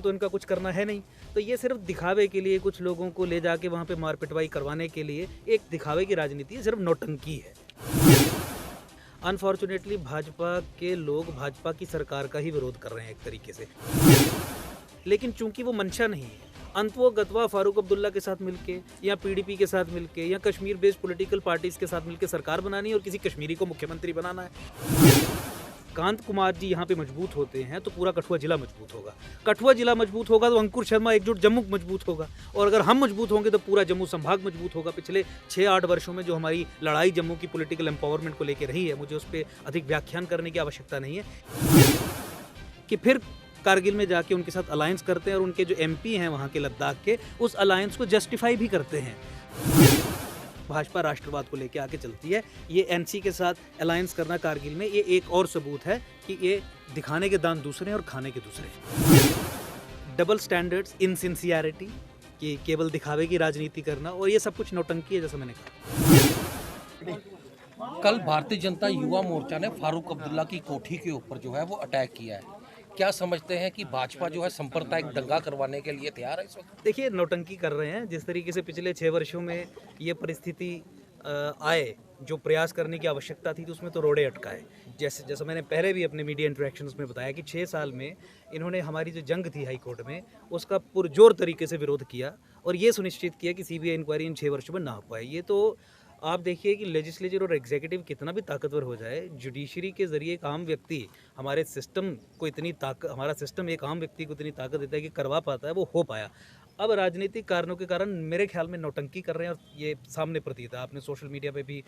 तो इनका कुछ करना है नहीं। तो ये सिर्फ दिखावे के लिए कुछ लोगों को ले जाके वहाँ पे मार पिटवाई करवाने के लिए एक दिखावे की राजनीति है, सिर्फ नौटंकी है। अनफॉर्चुनेटली भाजपा के लोग भाजपा की सरकार का ही विरोध कर रहे हैं एक तरीके से, लेकिन चूंकि वो मंशा नहीं है, अंतवोगत्वा फारूक अब्दुल्ला के साथ मिलके या पीडीपी के साथ मिलके या कश्मीर बेस्ड पॉलिटिकल पार्टीज के साथ मिलके सरकार बनानी है और किसी कश्मीरी को मुख्यमंत्री बनाना है। कांत कुमार जी यहाँ पे मजबूत होते हैं तो पूरा कठुआ जिला मजबूत होगा, कठुआ जिला मजबूत होगा तो अंकुर शर्मा एकजुट जम्मू मजबूत होगा, और अगर हम मजबूत होंगे तो पूरा जम्मू संभाग मजबूत होगा। पिछले 6-8 वर्षों में जो हमारी लड़ाई जम्मू की पॉलिटिकल एम्पावरमेंट को लेकर रही है, मुझे उस पर अधिक व्याख्यान करने की आवश्यकता नहीं है कि फिर कारगिल में जाके उनके साथ अलायंस करते हैं और उनके जो एमपी हैं वहाँ के लद्दाख के, उस अलायंस को जस्टिफाई भी करते हैं। भाजपा राष्ट्रवाद को लेके आके चलती है। ये एनसी के साथ अलायंस करना कारगिल में, ये एक और सबूत है कि ये दिखाने के दांत दूसरे और खाने के दूसरे। डबल स्टैंडर्ड्स, इनसिंसियरिटी, कि केवल दिखावे की राजनीति करना, और ये सब कुछ नौटंकी है, जैसा मैंने कहा। कल भारतीय जनता युवा मोर्चा ने फारूक अब्दुल्ला की कोठी के ऊपर जो है वो अटैक किया है। क्या समझते हैं कि भाजपा जो है सांप्रदायिक दंगा करवाने के लिए तैयार है इस वक्त? देखिए, नौटंकी कर रहे हैं। जिस तरीके से पिछले 6 वर्षों में ये परिस्थिति आए, जो प्रयास करने की आवश्यकता थी तो उसमें तो रोड़े अटकाए। जैसा मैंने पहले भी अपने मीडिया इंटरेक्शंस में बताया कि 6 साल में इन्होंने हमारी जो जंग थी हाई कोर्ट में, उसका पुरजोर तरीके से विरोध किया और ये सुनिश्चित किया कि सीबीआई इंक्वायरी इन 6 वर्षों में ना हो पाए। ये तो आप देखिए कि लेजिस्लेचर और एग्जीक्यूटिव कितना भी ताकतवर हो जाए, जुडिशरी के जरिए एक आम व्यक्ति हमारे सिस्टम को इतनी हमारा सिस्टम एक आम व्यक्ति को इतनी ताकत देता है कि करवा पाता है, वो हो पाया। अब राजनीतिक कारणों के कारण मेरे ख्याल में नौटंकी कर रहे हैं और ये सामने प्रतीत है। आपने सोशल मीडिया पे भी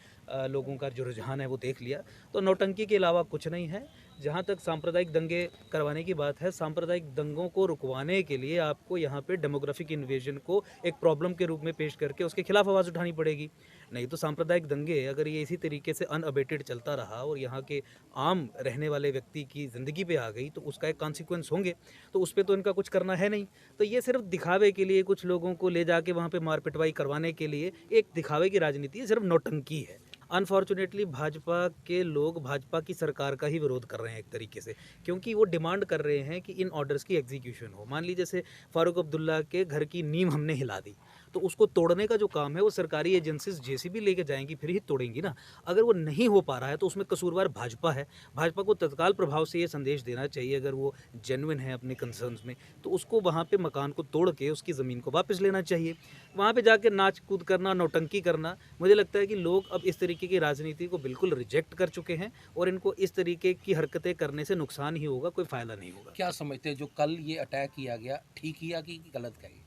लोगों का जो रुझान है वो देख लिया। तो नौटंकी के अलावा कुछ नहीं है। जहाँ तक सांप्रदायिक दंगे करवाने की बात है, सांप्रदायिक दंगों को रुकवाने के लिए आपको यहाँ पे डेमोग्राफिक इन्वेजन को एक प्रॉब्लम के रूप में पेश करके उसके खिलाफ आवाज़ उठानी पड़ेगी। नहीं तो सांप्रदायिक दंगे अगर ये इसी तरीके से अनअबेटेड चलता रहा और यहाँ के आम रहने वाले व्यक्ति की ज़िंदगी पे आ गई तो उसका एक कॉन्सिक्वेंस होंगे। तो उस पर तो इनका कुछ करना है नहीं। तो ये सिर्फ दिखावे के लिए कुछ लोगों को ले जाके वहाँ पे मार पिटवाई करवाने के लिए एक दिखावे की राजनीति है, सिर्फ नौटंकी है। अनफॉर्चुनेटली भाजपा के लोग भाजपा की सरकार का ही विरोध कर रहे हैं एक तरीके से, क्योंकि वो डिमांड कर रहे हैं कि इन ऑर्डर्स की एग्जीक्यूशन हो। मान लीजिए जैसे फारूक अब्दुल्ला के घर की नींव हमने हिला दी, तो उसको तोड़ने का जो काम है वो सरकारी एजेंसीज जेसीबी लेके जाएंगी, फिर ही तोड़ेंगी ना। अगर वो नहीं हो पा रहा है तो उसमें कसूरवार भाजपा है। भाजपा को तत्काल प्रभाव से ये संदेश देना चाहिए, अगर वो जेन्युइन है अपने कंसर्न्स में, तो उसको वहाँ पे मकान को तोड़ के उसकी ज़मीन को वापस लेना चाहिए। वहाँ पे जाके नाच कूद करना, नौटंकी करना, मुझे लगता है कि लोग अब इस तरीके की राजनीति को बिल्कुल रिजेक्ट कर चुके हैं और इनको इस तरीके की हरकतें करने से नुकसान ही होगा, कोई फ़ायदा नहीं होगा। क्या समझते हैं जो कल ये अटैक किया गया, ठीक किया कि गलत किया?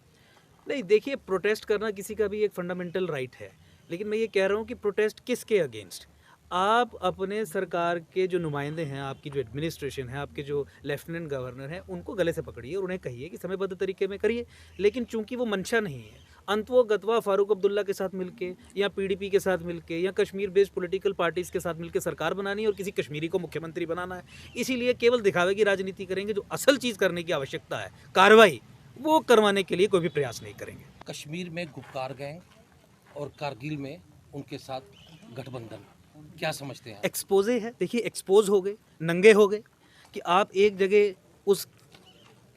नहीं, देखिए, प्रोटेस्ट करना किसी का भी एक फंडामेंटल राइट है, लेकिन मैं ये कह रहा हूँ कि प्रोटेस्ट किसके अगेंस्ट? आप अपने सरकार के जो नुमाइंदे हैं, आपकी जो एडमिनिस्ट्रेशन है, आपके जो लेफ्टिनेंट गवर्नर हैं, उनको गले से पकड़िए और उन्हें कहिए कि समयबद्ध तरीके में करिए। लेकिन चूंकि वो मंशा नहीं है, अंतवोगत्वा फारूक अब्दुल्ला के साथ मिलके या पीडीपी के साथ मिलके या कश्मीर बेस्ड पॉलिटिकल पार्टीज के साथ मिलके सरकार बनानी है और किसी कश्मीरी को मुख्यमंत्री बनाना है, इसीलिए केवल दिखावे की राजनीति करेंगे। जो असल चीज़ करने की आवश्यकता है, कार्रवाई, वो करवाने के लिए कोई भी प्रयास नहीं करेंगे। कश्मीर में गुपकार गैंग और कारगिल में उनके साथ गठबंधन, क्या समझते हैं? एक्सपोजे है। देखिए, एक्सपोज हो गए, नंगे हो गए कि आप एक जगह उस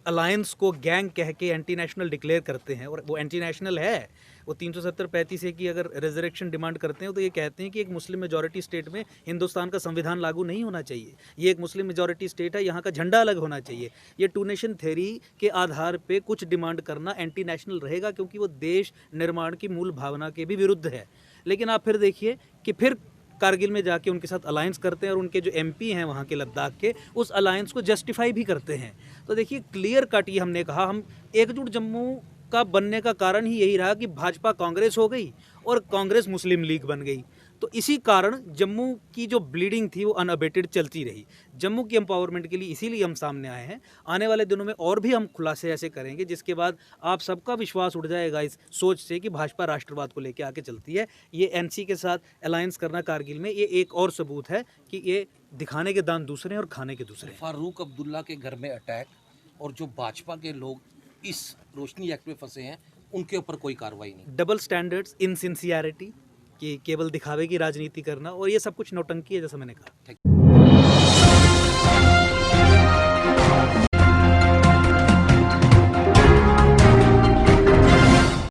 अलायंस को गैंग कह के एंटी नेशनल डिक्लेयर करते हैं, और वो एंटी नेशनल है। वो 370-35 की अगर रिजरेक्शन डिमांड करते हैं तो ये कहते हैं कि एक मुस्लिम मेजॉरिटी स्टेट में हिंदुस्तान का संविधान लागू नहीं होना चाहिए, ये एक मुस्लिम मेजॉरिटी स्टेट है, यहाँ का झंडा अलग होना चाहिए। ये टू नेशन थ्योरी के आधार पे कुछ डिमांड करना एंटी नेशनल रहेगा, क्योंकि वो देश निर्माण की मूल भावना के भी विरुद्ध है। लेकिन आप फिर देखिए कि फिर कारगिल में जाके उनके साथ अलायंस करते हैं और उनके जो एमपी हैं वहाँ के लद्दाख के, उस अलायंस को जस्टिफाई भी करते हैं। तो देखिए, क्लियर कट ये हमने कहा, हम एकजुट जम्मू का बनने का कारण ही यही रहा कि भाजपा कांग्रेस हो गई और कांग्रेस मुस्लिम लीग बन गई। तो इसी कारण जम्मू की जो ब्लीडिंग थी वो अनअबेटेड चलती रही। जम्मू की एम्पावरमेंट के लिए इसीलिए हम सामने आए हैं। आने वाले दिनों में और भी हम खुलासे ऐसे करेंगे जिसके बाद आप सबका विश्वास उठ जाएगा इस सोच से कि भाजपा राष्ट्रवाद को लेकर आके चलती है। ये एनसी के साथ अलायंस करना कारगिल में, ये एक और सबूत है कि ये दिखाने के दांत दूसरे हैं और खाने के दूसरे हैं। फारूक अब्दुल्ला के घर में अटैक और जो भाजपा के लोग इस रोशनी एक्ट में फंसे हैं, उनके ऊपर कोई कार्रवाई नहीं। डबल स्टैंडर्ड्स, इनसिंसियरिटी, कि केवल दिखावे की राजनीति करना, और ये सब कुछ नौटंकी है, जैसा मैंने कहा।